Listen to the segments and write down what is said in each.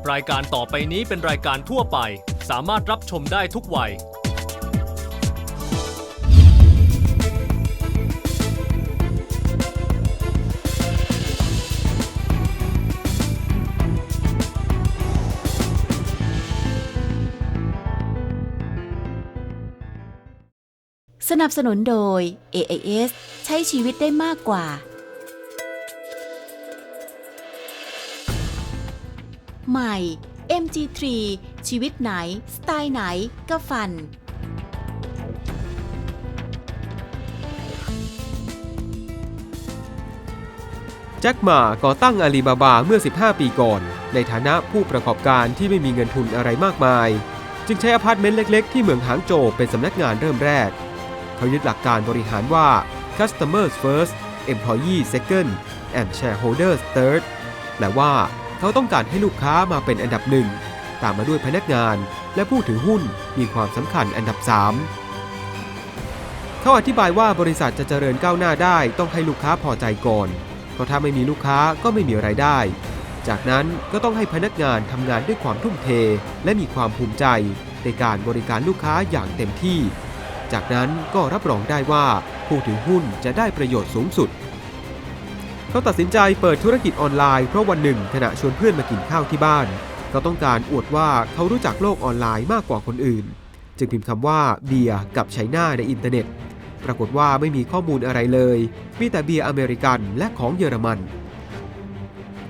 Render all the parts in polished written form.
รายการต่อไปนี้เป็นรายการทั่วไปสามารถรับชมได้ทุกวัยสนับสนุนโดย AIS ใช้ชีวิตได้มากกว่าใหม่ MG3 ชีวิตไหนสไตล์ไหนก็ฟันแจ็คหม่าก่อตั้งอาลีบาบาเมื่อ15ปีก่อนในฐานะผู้ประกอบการที่ไม่มีเงินทุนอะไรมากมายจึงใช้อพาร์ตเมนต์เล็กๆที่เมืองหางโจวเป็นสำนักงานเริ่มแรกเขายึดหลักการบริหารว่า Customers First Employees Second and Shareholders Third แปลว่าเขาต้องการให้ลูกค้ามาเป็นอันดับหนึ่งตามมาด้วยพนักงานและผู้ถือหุ้นมีความสำคัญอันดับ3เขาอธิบายว่าบริษัทจะเจริญก้าวหน้าได้ต้องให้ลูกค้าพอใจก่อนเพราะถ้าไม่มีลูกค้าก็ไม่มีรายได้จากนั้นก็ต้องให้พนักงานทำงานด้วยความทุ่มเทและมีความภูมิใจในการบริการลูกค้าอย่างเต็มที่จากนั้นก็รับรองได้ว่าผู้ถือหุ้นจะได้ประโยชน์สูงสุดเขาตัดสินใจเปิดธุรกิจออนไลน์เพราะวันหนึ่งขณะชวนเพื่อนมากินข้าวที่บ้านเขาต้องการอวดว่าเขารู้จักโลกออนไลน์มากกว่าคนอื่นจึงพิมพ์คำว่าเบียร์กับไชน่าในอินเทอร์เน็ตปรากฏว่าไม่มีข้อมูลอะไรเลยมีแต่เบียร์อเมริกันและของเยอรมัน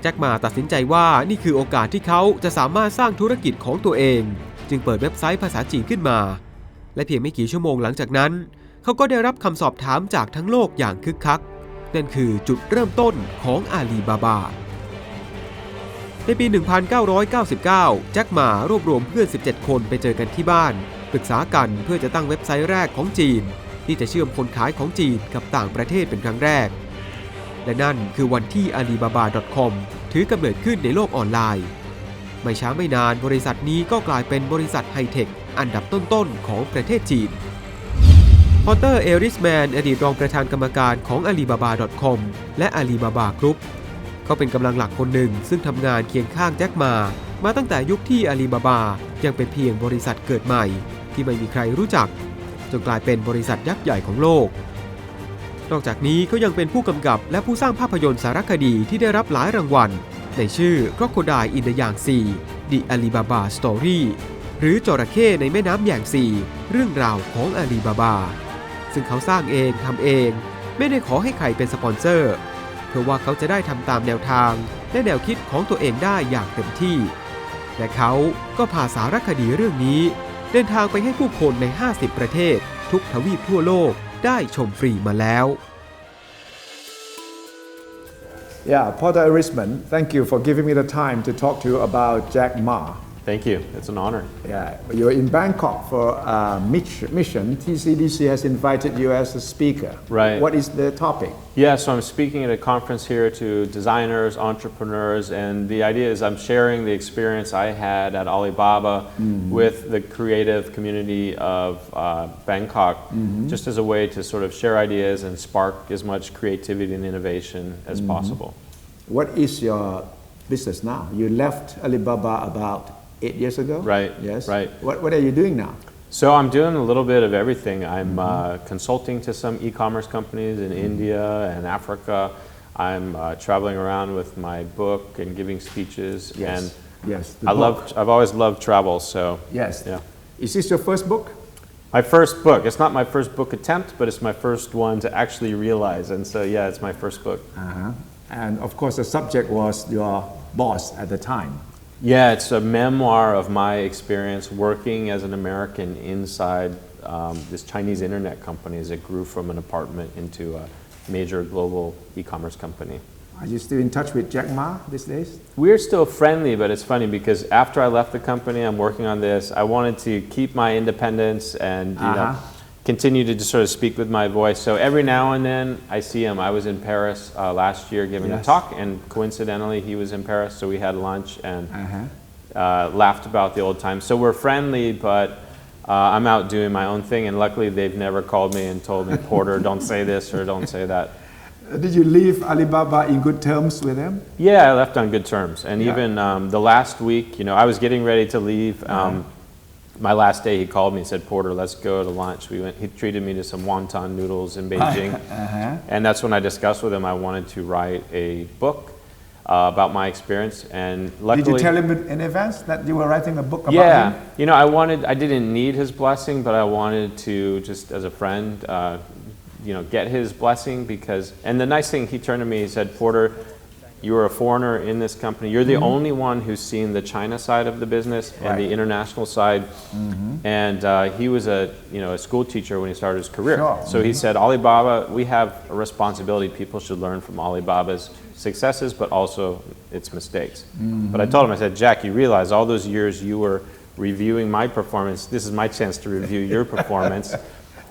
แจ็คหม่าตัดสินใจว่านี่คือโอกาสที่เขาจะสามารถสร้างธุรกิจของตัวเองจึงเปิดเว็บไซต์ภาษาจีนขึ้นมาและเพียงไม่กี่ชั่วโมงหลังจากนั้นเขาก็ได้รับคำสอบถามจากทั้งโลกอย่างคึกคักนั่นคือจุดเริ่มต้นของอาลีบาบาในปี 1999 แจ็คหม่ารวบรวมเพื่อน 17 คนไปเจอกันที่บ้านปรึกษากันเพื่อจะตั้งเว็บไซต์แรกของจีนที่จะเชื่อมคนขายของจีนกับต่างประเทศเป็นครั้งแรกและนั่นคือวันที่ Alibaba.com ถือกำเนิดขึ้นในโลกออนไลน์ไม่ช้าไม่นานบริษัทนี้ก็กลายเป็นบริษัทไฮเทคอันดับต้นๆของประเทศจีนพอเตอร์ เอริสแมนอดีตรองประธานกรรมการของ Alibaba.com และ Alibaba Group เขาเป็นกำลังหลักคนหนึ่งซึ่งทำงานเคียงข้างแจ็คหม่ามาตั้งแต่ยุคที่ Alibaba ยังเป็นเพียงบริษัทเกิดใหม่ที่ไม่มีใครรู้จักจนกลายเป็นบริษัทยักษ์ใหญ่ของโลกนอกจากนี้เขายังเป็นผู้กำกับและผู้สร้างภาพยนตร์สารคดีที่ได้รับหลายรางวัลในชื่อ Crocodile in the Yangtze The Alibaba Story หรือจระเข้ในแม่น้ำแยางซีเรื่องราวของอาลีบาบาซึ่งเขาสร้างเองทำเองไม่ได้ขอให้ใครเป็นสปอนเซอร์เพื่อว่าเขาจะได้ทำตามแนวทางและแนวคิดของตัวเองได้อย่างเต็มที่และเขาก็พาสารคดีเรื่องนี้เดินทางไปให้ผู้คนใน50ประเทศทุกทวีปทั่วโลกได้ชมฟรีมาแล้ว Yeah, Porter Erisman, thank you for giving me the time to talk to you about Jack Ma. Thank you. It's an honor. Yeah, you're in Bangkok for a mission. TCDC has invited you as a speaker. Right. What is the topic? Yeah, so I'm speaking at a conference here to designers, entrepreneurs, and the idea is I'm sharing the experience I had at Alibaba with the creative community of Bangkok, just as a way to sort of share ideas and spark as much creativity and innovation as possible. What is your business now? You left Alibaba about 8 years ago? Right. Yes. Right. What are you doing now? So I'm doing a little bit of everything. I'm consulting to some e-commerce companies in India and Africa. I'm traveling around with my book and giving speeches. Yes. And yes. I've always loved travel. So yes. Yeah. Is this your first book? My first book. It's not my first book attempt, but it's my first one to actually realize. And so yeah, it's my first book. And of course, the subject was your boss at the time. Yeah, it's a memoir of my experience working as an American inside this Chinese internet company as it grew from an apartment into a major global e-commerce company. Are you still in touch with Jack Ma these days? We're still friendly, but it's funny because after I left the company, I'm working on this. I wanted to keep my independence and continue to just sort of speak with my voice. So every now and then I see him. I was in Paris last year giving a talk, and coincidentally he was in Paris, so we had lunch and laughed about the old times. So we're friendly, but I'm out doing my own thing, and luckily they've never called me and told me, Porter, don't say this or don't say that. Did you leave Alibaba in good terms with him? Yeah, I left on good terms. And even the last week, I was getting ready to leave. My last day, he called me and said, Porter, let's go to lunch. He treated me to some wonton noodles in Beijing. And that's when I discussed with him I wanted to write a book about my experience. And luckily, did you tell him in advance that you were writing a book about him? Yeah, I didn't need his blessing, but I wanted to, just as a friend, get his blessing and the nice thing, he turned to me, he said, Porter, you're a foreigner in this company. You're the only one who's seen the China side of the business and the international side. And he was a school teacher when he started his career. So he said, Alibaba, we have a responsibility. People should learn from Alibaba's successes, but also its mistakes. But I told him, I said, Jack, you realize all those years you were reviewing my performance. This is my chance to review your performance.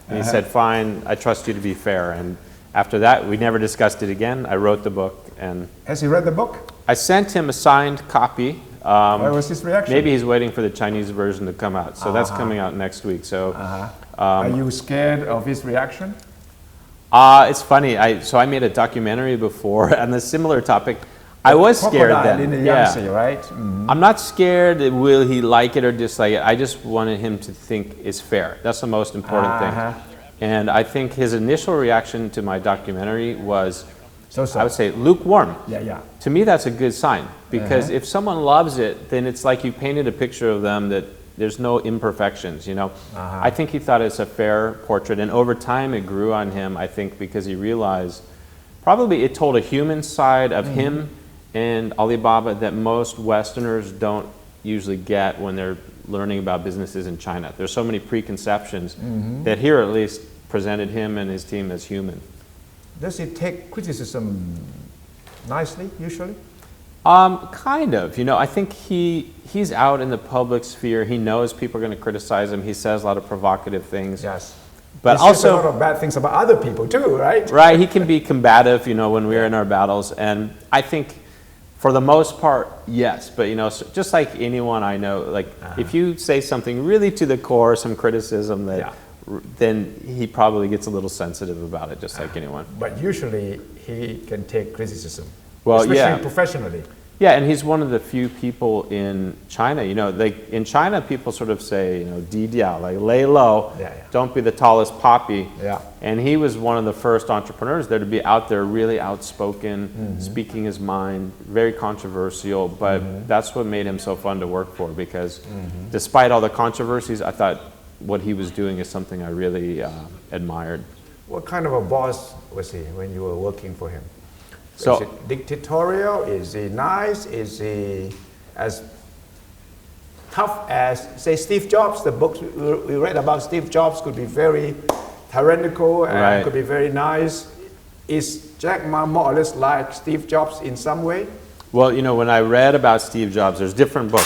And he said, fine, I trust you to be fair. And after that, we never discussed it again. I wrote the book. And has he read the book? I sent him a signed copy. What was his reaction? Maybe he's waiting for the Chinese version to come out. So that's coming out next week. So, are you scared of his reaction? It's funny. I made a documentary before on a similar topic. I was scared Crocodile then. in the Yangtze, right? I'm not scared. Will he like it or dislike it? I just wanted him to think it's fair. That's the most important thing. And I think his initial reaction to my documentary was, I would say, lukewarm. To me, that's a good sign. Because if someone loves it, then it's like you painted a picture of them that there's no imperfections, I think he thought it's a fair portrait. And over time, it grew on him, I think, because he realized probably it told a human side of him and Alibaba that most Westerners don't usually get when they're learning about businesses in China. There's so many preconceptions that here at least presented him and his team as human. Does he take criticism nicely, usually? Kind of. I think he's out in the public sphere. He knows people are going to criticize him. He says a lot of provocative things. Yes. But he says a lot of bad things about other people too, right? Right. He can be combative, when we're in our battles. And I think for the most part, yes. But, just like anyone I know, if you say something really to the core, some criticism, then he probably gets a little sensitive about it, just like anyone. But usually he can take criticism, well, especially professionally. Yeah, and he's one of the few people in China. In China, people sort of say, di diao, lay low, don't be the tallest poppy. And he was one of the first entrepreneurs there to be out there, really outspoken, speaking his mind, very controversial. But that's what made him so fun to work for, because despite all the controversies, I thought what he was doing is something I really admired. What kind of a boss was he when you were working for him? So, is it dictatorial? Is he nice? Is he as tough as, say, Steve Jobs? The books we read about Steve Jobs could be very tyrannical and could be very nice. Is Jack Ma more or less like Steve Jobs in some way? Well, when I read about Steve Jobs, there's different books.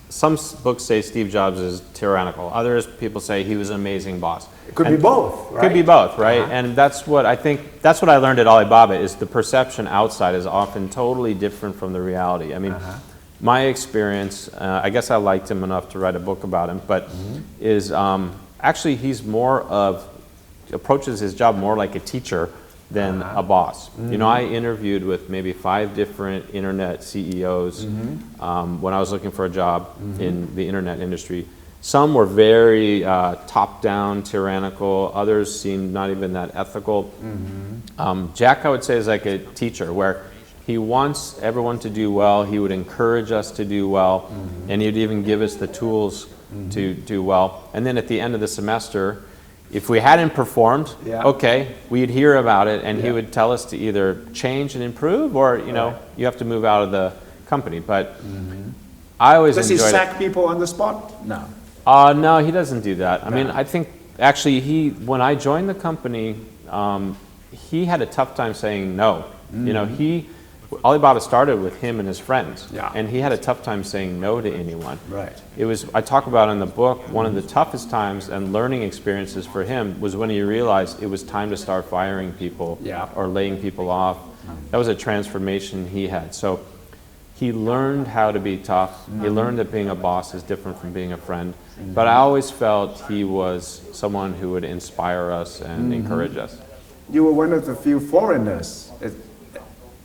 Some books say Steve Jobs is tyrannical. Others, people say he was an amazing boss. It could be both, right? Could be both, right? And that's what I learned at Alibaba, is the perception outside is often totally different from the reality. I mean, my experience, I guess I liked him enough to write a book about him, but is actually he's approaches his job more like a teacher than a boss. I interviewed with maybe 5 different internet CEOs when I was looking for a job in the internet industry. Some were very top-down, tyrannical. Others seemed not even that ethical. Jack, I would say, is like a teacher, where he wants everyone to do well. He would encourage us to do well, and he'd even give us the tools to do well. And then at the end of the semester, if we hadn't performed, okay, we'd hear about it, and he would tell us to either change and improve, or you have to move out of the company. But I always enjoyed it. Does he sack people on the spot? No. No, he doesn't do that. I mean, I think actually when I joined the company, he had a tough time saying no. Alibaba started with him and his friends, and he had a tough time saying no to anyone. Right. I talk about in the book, one of the toughest times and learning experiences for him was when he realized it was time to start firing people or laying people off. That was a transformation he had. So he learned how to be tough. He learned that being a boss is different from being a friend. But I always felt he was someone who would inspire us and encourage us. you were one of the few foreigners,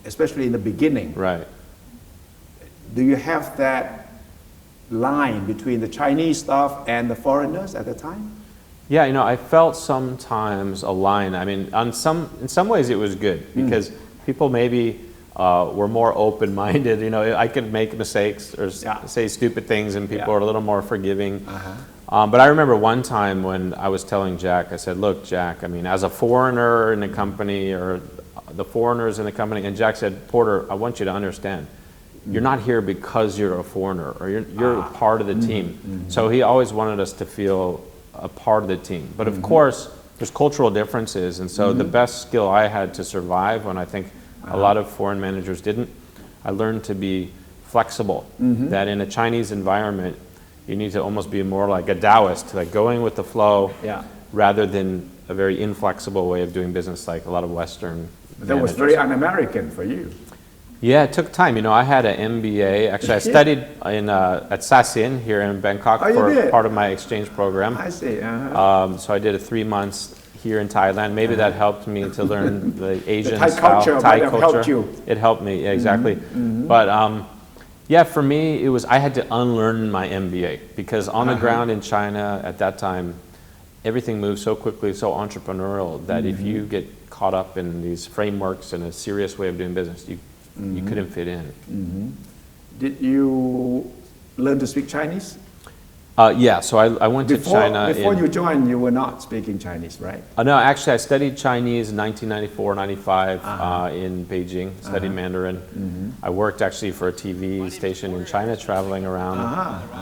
especially in the beginning. Right. Do you have that line between the Chinese staff and the foreigners at the time? Yeah, I felt sometimes a line. I mean, in some ways it was good because people maybe were more open-minded. I could make mistakes or say stupid things, and people are a little more forgiving. But I remember one time when I was telling Jack, I said, "Look, Jack, I mean, as a foreigner in the company, or the foreigners in the company," and Jack said, "Porter, I want you to understand. You're not here because you're a foreigner, or you're part of the team." So he always wanted us to feel a part of the team. But of course, there's cultural differences, and so the best skill I had to survive, when I think a lot of foreign managers didn't, I learned to be flexible. That in a Chinese environment, you need to almost be more like a Taoist, like going with the flow, rather than a very inflexible way of doing business like a lot of Western That was very un-American for you. Yeah, it took time. I had an MBA. Actually, I studied at Sasin here in Bangkok for part of my exchange program. I see. So I did a 3 months here in Thailand. Maybe that helped me to learn the Asian Thai style. culture Thai might have culture. helped you. It helped me, yeah, exactly. But yeah, for me, I had to unlearn my MBA because on the ground in China at that time, everything moves so quickly, so entrepreneurial, that if you get caught up in these frameworks and a serious way of doing business, you couldn't fit in. Did you learn to speak Chinese? Yeah, so I went to China. Before you joined, you were not speaking Chinese, right? No, actually, I studied Chinese in 1994, 95 in Beijing, studied Mandarin. I worked actually for a TV station in China, traveling around.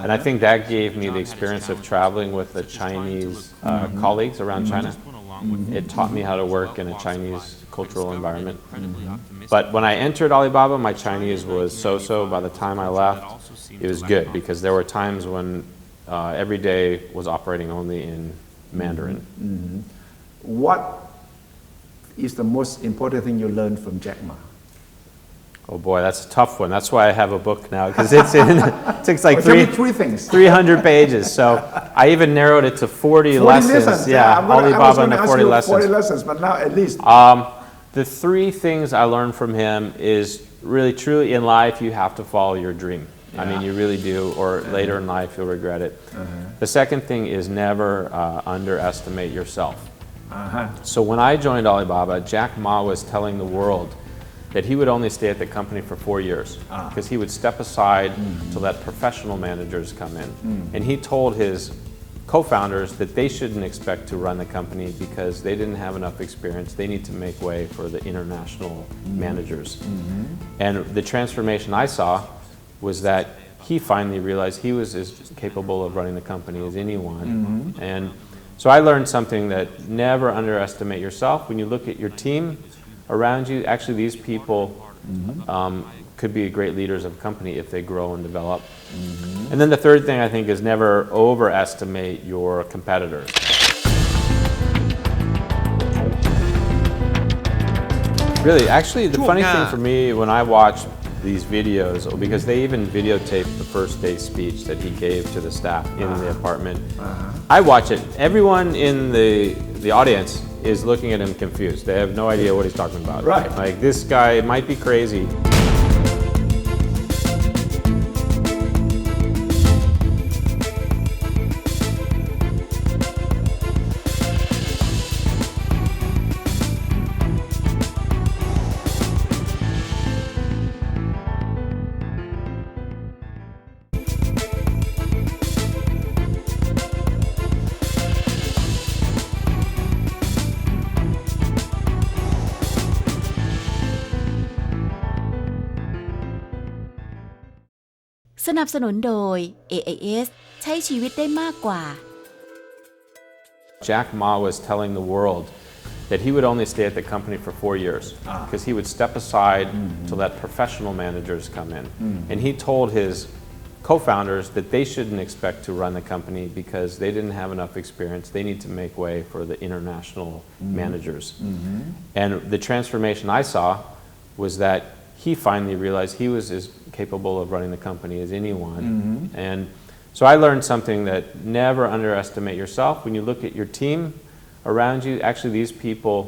And I think that gave me the experience of traveling with the Chinese colleagues around China. It taught me how to work in a Chinese cultural environment. But when I entered Alibaba, my Chinese was so-so. By the time I left, it was good because there were times when every day was operating only in Mandarin. What is the most important thing you learned from Jack Ma? Oh boy, that's a tough one. That's why I have a book now, because it takes like Tell me three things. 300 pages. So I even narrowed it to 40 lessons. Yeah, Alibaba and the 40 lessons. 40 lessons, but now at least. The 3 things I learned from him is really, truly in life, you have to follow your dream. I mean, you really do, or later in life, you'll regret it. The second thing is never underestimate yourself. So when I joined Alibaba, Jack Ma was telling the world that he would only stay at the company for 4 years because he would step aside to let professional managers come in. And he told his co-founders that they shouldn't expect to run the company because they didn't have enough experience. They need to make way for the international managers. And the transformation I saw was that he finally realized he was as capable of running the company as anyone. And so I learned something that never underestimate yourself. When you look at your team around you, actually these people could be great leaders of a company if they grow and develop. And then the third thing I think is never overestimate your competitors. Really, actually, the funny thing for me when I watched these videos, because they even videotaped the first day speech that he gave to the staff in the apartment. I watch it. Everyone in the audience is looking at him confused. They have no idea what he's talking about. Right. Like, this guy might be crazy.สนับสนุนโดย AIS ใช้ชีวิตได้มากกว่า Jack Ma was telling the world that he would only stay at the company for 4 years because he would step aside to let professional managers come in. And he told his co-founders that they shouldn't expect to run the company because they didn't have enough experience. They need to make way for the international managers. And the transformation I saw was that he finally realized he was as capable of running the company as anyone. And so I learned something that never underestimate yourself. When you look at your team around you, actually these people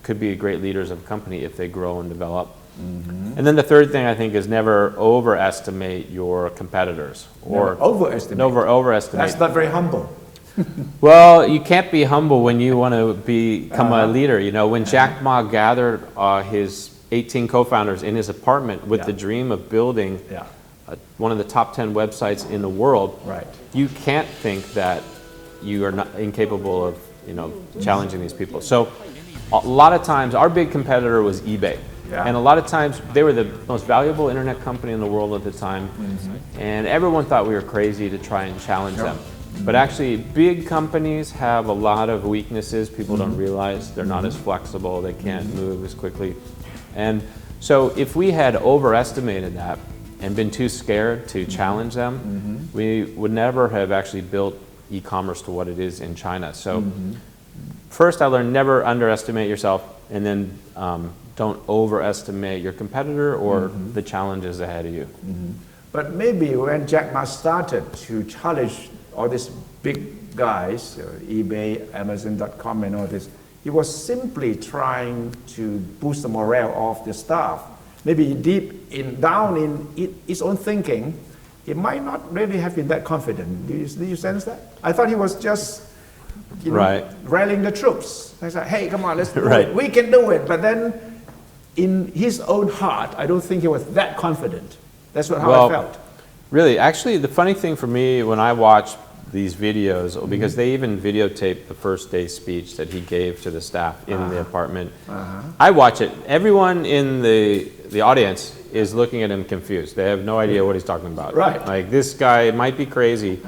could be great leaders of a company if they grow and develop. And then the third thing I think is never overestimate your competitors or overestimate. That's not very humble. Well, you can't be humble when you want to become a leader. You know, when Jack Ma gathered his 18 co-founders in his apartment with the dream of building one of the top 10 websites in the world, you can't think that you are not incapable of, you know, challenging these people. So a lot of times our big competitor was eBay. And a lot of times they were the most valuable internet company in the world at the time. And everyone thought we were crazy to try and challenge them. But actually big companies have a lot of weaknesses people don't realize. They're not as flexible, they can't move as quickly. And so if we had overestimated that and been too scared to challenge them, we would never have actually built e-commerce to what it is in China. So first I learned never underestimate yourself, and then don't overestimate your competitor or the challenges ahead of you. But maybe when Jack Ma started to challenge all these big guys, eBay, Amazon.com and all this, he was simply trying to boost the morale of the staff. Maybe down in his own thinking, he might not really have been that confident. Do you sense that? I thought he was just rallying the troops. I said, hey, come on, let's do it. We can do it. But then in his own heart, I don't think he was that confident. That's how I felt. Really, actually, the funny thing for me when I watched these videos, because they even videotaped the first day speech that he gave to the staff in the apartment. I watch it. Everyone in the audience is looking at him confused. They have no idea what he's talking about. Like, this guy might be crazy.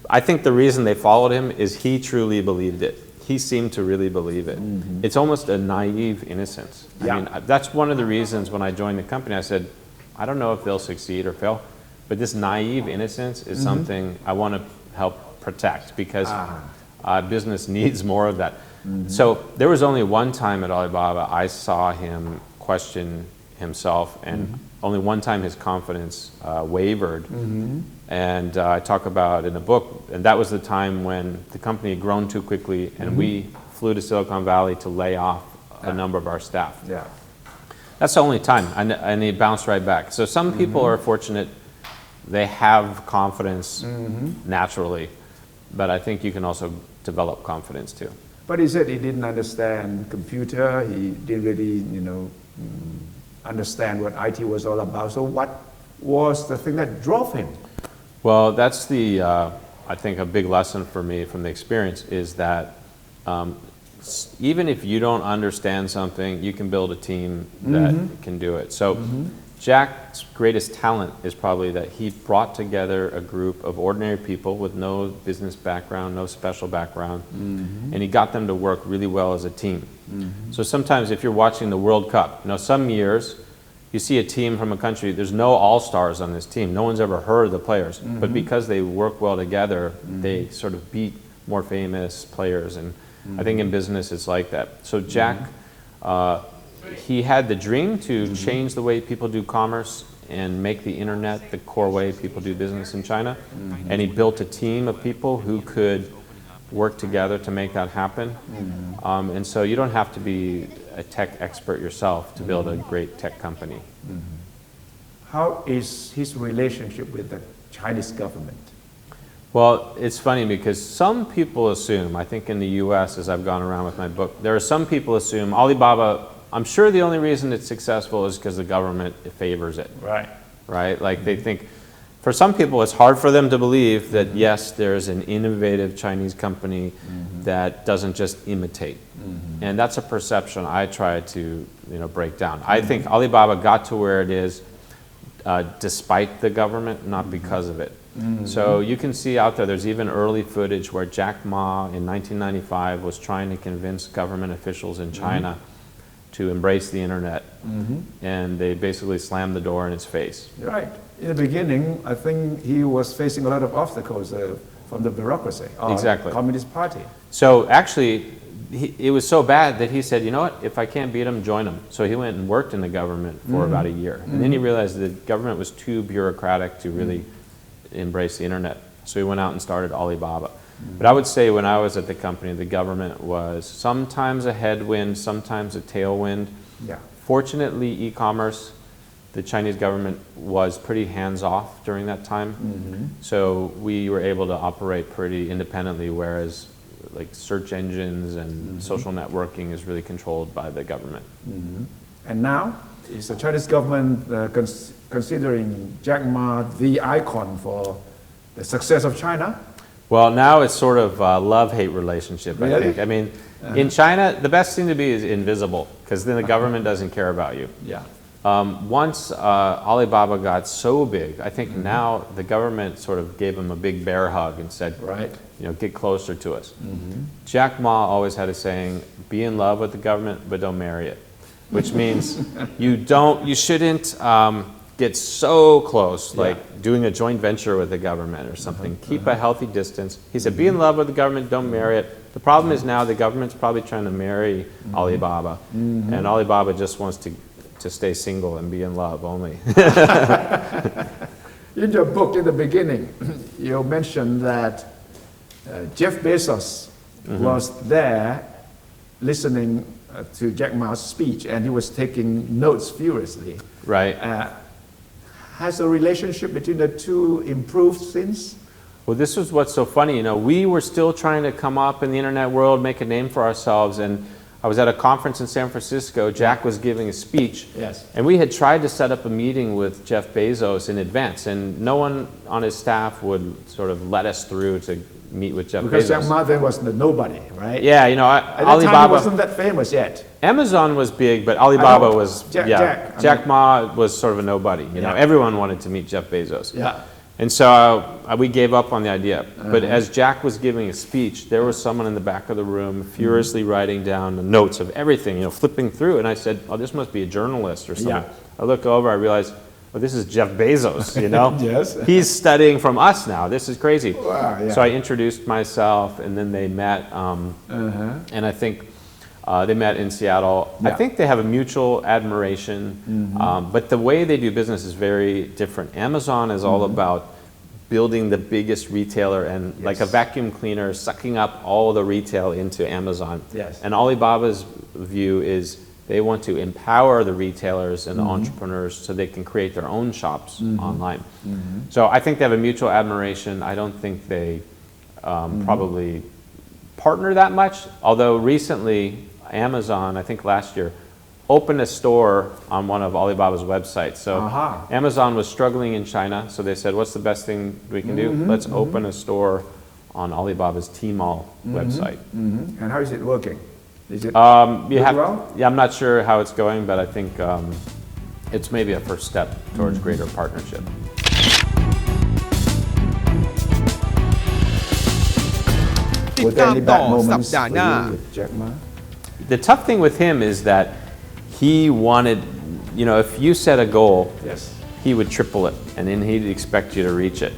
I think the reason they followed him is he truly believed it. He seemed to really believe it. It's almost a naive innocence. I mean, that's one of the reasons when I joined the company, I said, I don't know if they'll succeed or fail, but this naive innocence is something I want to help protect, because business needs more of that. So there was only one time at Alibaba I saw him question himself, and only one time his confidence wavered. And I talk about in the book, and that was the time when the company had grown too quickly and we flew to Silicon Valley to lay off a number of our staff. That's the only time, and he bounced right back. So some people are fortunate, they have confidence naturally, but I think you can also develop confidence too. But he said he didn't understand computer, he didn't really, understand what IT was all about. So what was the thing that drove him? Well, that's the, I think a big lesson for me from the experience is that even if you don't understand something, you can build a team that can do it. So Jack's greatest talent is probably that he brought together a group of ordinary people with no business background, no special background, and he got them to work really well as a team. So sometimes if you're watching the World Cup, some years you see a team from a country, there's no all-stars on this team. No one's ever heard of the players. But because they work well together, they sort of beat more famous players. And I think in business it's like that. So Jack, he had the dream to change the way people do commerce and make the internet the core way people do business in China. And he built a team of people who could work together to make that happen. And so you don't have to be a tech expert yourself to build a great tech company. How is his relationship with the Chinese government? Well, it's funny because some people assume, I think in the US as I've gone around with my book, there are some people assume Alibaba, I'm sure the only reason it's successful is because the government favors it. Right? Like they think, for some people it's hard for them to believe that yes, there's an innovative Chinese company that doesn't just imitate. And that's a perception I try to break down. I think Alibaba got to where it is despite the government, not because of it. So you can see out there, there's even early footage where Jack Ma in 1995 was trying to convince government officials in China to embrace the internet, and they basically slammed the door in his face. In the beginning, I think he was facing a lot of obstacles from the bureaucracy, exactly. Communist Party. So actually, it was so bad that he said, you know what, if I can't beat him, join him. So he went and worked in the government for about a year. And then he realized the government was too bureaucratic to really embrace the internet. So he went out and started Alibaba. But I would say when I was at the company, the government was sometimes a headwind, sometimes a tailwind. Yeah. Fortunately, e-commerce, the Chinese government was pretty hands-off during that time. So we were able to operate pretty independently, whereas like search engines and social networking is really controlled by the government. And now, is the Chinese government considering Jack Ma the icon for the success of China? Well, now it's sort of a love-hate relationship, I Really? think. I mean, in China, the best thing to be is invisible, because then the government doesn't care about you. Yeah. Once Alibaba got so big, I think now the government sort of gave him a big bear hug and said, Right. get closer to us. Jack Ma always had a saying, be in love with the government, but don't marry it. Which means you shouldn't get so close, like doing a joint venture with the government or something. Keep a healthy distance. He said, be in love with the government, don't marry it. The problem is now the government's probably trying to marry Alibaba, and Alibaba just wants to stay single and be in love only. In your book, in the beginning, you mentioned that Jeff Bezos was there listening to Jack Ma's speech, and he was taking notes furiously. Right. Has the relationship between the two improved since? Well, this was what's so funny. We were still trying to come up in the internet world, make a name for ourselves, and I was at a conference in San Francisco. Jack was giving a speech, Yes. and we had tried to set up a meeting with Jeff Bezos in advance, and no one on his staff would sort of let us through to meet with Jeff Because Bezos. Jack Ma then was the nobody, right? Yeah, At that time, he Alibaba. wasn't that famous yet. Amazon was big, but Alibaba I know. was Jack Ma was sort of a nobody. Yeah. Everyone wanted to meet Jeff Bezos. Yeah. And so we gave up on the idea. But as Jack was giving a speech, there was someone in the back of the room furiously writing down the notes of everything, flipping through. And I said, oh, this must be a journalist or something. Yeah. I look over, I realized, oh, this is Jeff Bezos, Yes. He's studying from us now. This is crazy. Wow, yeah. So I introduced myself, and then they met. And I think they met in Seattle. I Yeah. think they have a mutual admiration, but the way they do business is very different. Amazon is all about building the biggest retailer and like a vacuum cleaner sucking up all the retail into Amazon. Yes. And Alibaba's view is they want to empower the retailers and the entrepreneurs so they can create their own shops online. So I think they have a mutual admiration. I don't think they probably partner that much, although recently Amazon, I think last year, opened a store on one of Alibaba's websites. So Amazon was struggling in China, so they said, what's the best thing we can do? Let's open a store on Alibaba's Tmall website. And how is it working? Is it well? I'm not sure how it's going, but I think it's maybe a first step towards greater partnership. ติดตามต่อสัปดาห์หน้า with Jack Ma? The tough thing with him is that he wanted, if you set a goal, Yes. he would triple it, and then he'd expect you to reach it.